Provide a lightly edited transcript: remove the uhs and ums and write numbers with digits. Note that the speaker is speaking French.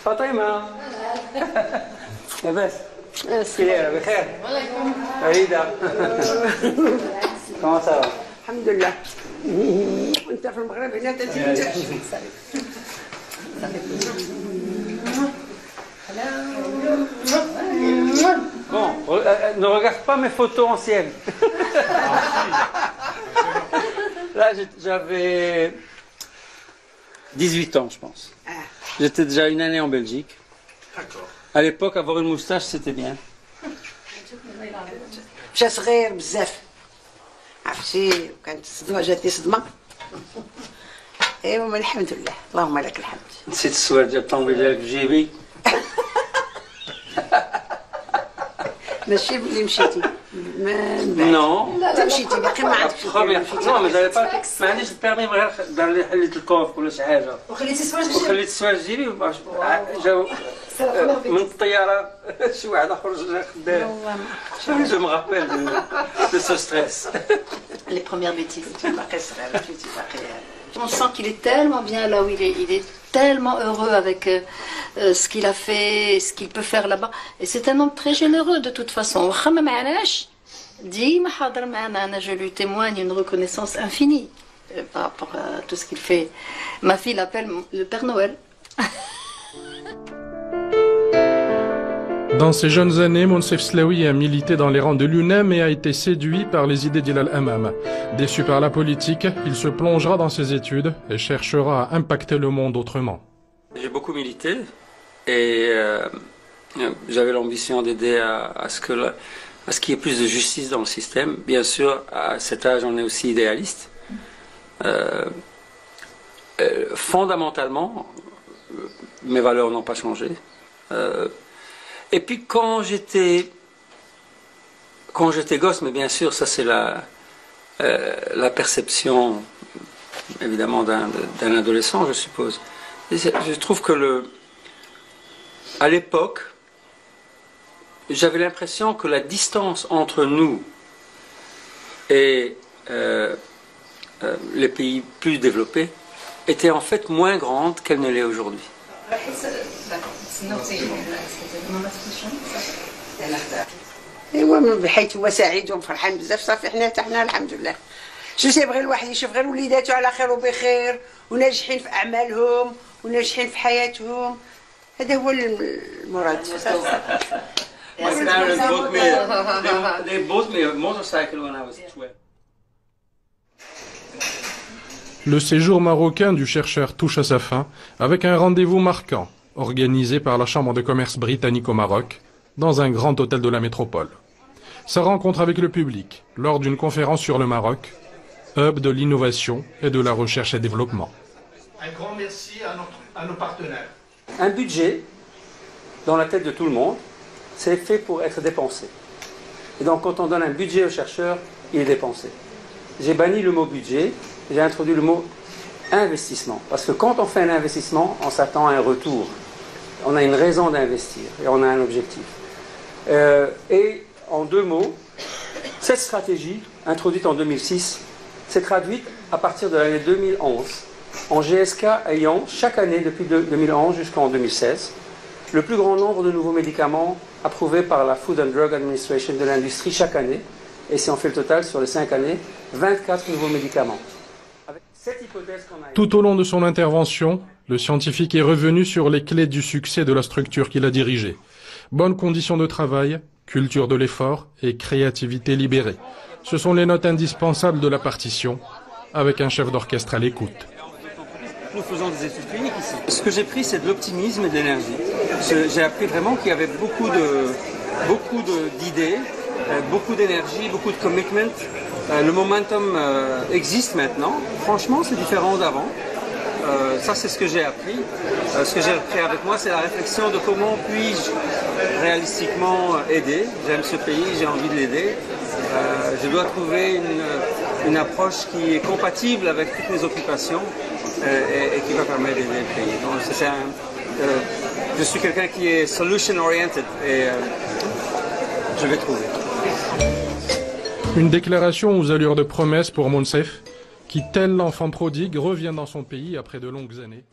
فاطمة لاباس كيدايرة بخير فريدة كما صافا الحمد لله. وانت في المغرب هنا تزيد. Bon, ne regarde pas mes photos anciennes. Là, j'avais 18 ans, je pense. J'étais déjà une année en Belgique. À l'époque, avoir une moustache, c'était bien. مشى صغير بزاف، عرفتي، وكانت الصدمة جاتني صدمة. ايوا الحمد لله، اللهم لك الحمد. نسيت السوار ديال الطوموبيل ديالك في جيبي. ماشي بلي مشيتي Non. انت مشيتي باقي ما عندكش. Non, mais j'avais pas. ما عنديش البيرمي غير دار لي حليت الكوف ولا شي حاجة. وخليتي السواج وخليت السوار في جيبي جاو من الطيارة شي واحد آخر جا خدام. Je me rappelle de ce stress. Les premières bêtises. باقي صغير مشيتي باقي. On sent qu'il est tellement bien là où il est. Il est tellement heureux avec ce qu'il a fait, ce qu'il peut faire là-bas. Et c'est un homme très généreux de toute façon. وخا ما علاش ديما حاضر معنا. أنا je lui témoigne une reconnaissance infinie par rapport à tout ce qu'il fait. Ma fille l'appelle le Père Noël. Dans ses jeunes années, Monsef Slaoui a milité dans les rangs de l'UNEM et a été séduit par les idées d'Ilal Hamam. Déçu par la politique, il se plongera dans ses études et cherchera à impacter le monde autrement. J'ai beaucoup milité et j'avais l'ambition d'aider à ce qu'il y ait plus de justice dans le système. Bien sûr, à cet âge, on est aussi idéaliste. Fondamentalement, mes valeurs n'ont pas changé. Et puis quand j'étais gosse, mais bien sûr, ça c'est la perception évidemment d'un adolescent, je suppose. Et je trouve que à l'époque, j'avais l'impression que la distance entre nous et les pays plus développés était en fait moins grande qu'elle ne l'est aujourd'hui. ايوا بحيث هو سعيد وفرحان بزاف صافي حنا الحمد لله. شو تيبغي الواحد يشوف غير وليداتو على خير وبخير وناجحين في اعمالهم وناجحين في حياتهم. هذا هو المراد. My parents bought me a motorcycle when I was 12. Le séjour marocain du chercheur touche à sa fin avec un rendez-vous marquant organisé par la Chambre de commerce britannique au Maroc dans un grand hôtel de la métropole. Sa rencontre avec le public lors d'une conférence sur le Maroc, hub de l'innovation et de la recherche et développement. Un grand merci à nos partenaires. Un budget, dans la tête de tout le monde, c'est fait pour être dépensé. Et donc quand on donne un budget aux chercheurs, il est dépensé. J'ai banni le mot budget, j'ai introduit le mot investissement. Parce que quand on fait un investissement, on s'attend à un retour. On a une raison d'investir et on a un objectif. Et en deux mots, cette stratégie, introduite en 2006, s'est traduite à partir de l'année 2011, en GSK ayant chaque année depuis 2011 jusqu'en 2016, le plus grand nombre de nouveaux médicaments approuvés par la Food and Drug Administration de l'industrie chaque année. Et si on fait le total sur les 5 années, 24 nouveaux médicaments. Avec cette hypothèse qu'on a... Tout au long de son intervention, le scientifique est revenu sur les clés du succès de la structure qu'il a dirigée. Bonnes conditions de travail, culture de l'effort et créativité libérée. Ce sont les notes indispensables de la partition, avec un chef d'orchestre à l'écoute. Nous faisons des études cliniques ici. Ce que j'ai pris, c'est de l'optimisme et de l'énergie. J'ai appris vraiment qu'il y avait beaucoup d'idées, beaucoup d'énergie, beaucoup de commitment. Le momentum existe maintenant. Franchement, c'est différent d'avant. Ça, c'est ce que j'ai appris. Ce que j'ai appris avec moi, c'est la réflexion de comment puis-je réalistiquement aider. J'aime ce pays, j'ai envie de l'aider. Je dois trouver une approche qui est compatible avec toutes mes occupations et qui va permettre d'aider le pays. Donc, je suis quelqu'un qui est solution-oriented et je vais trouver. Une déclaration aux allures de promesse pour Monsef, qui, tel l'enfant prodigue, revient dans son pays après de longues années.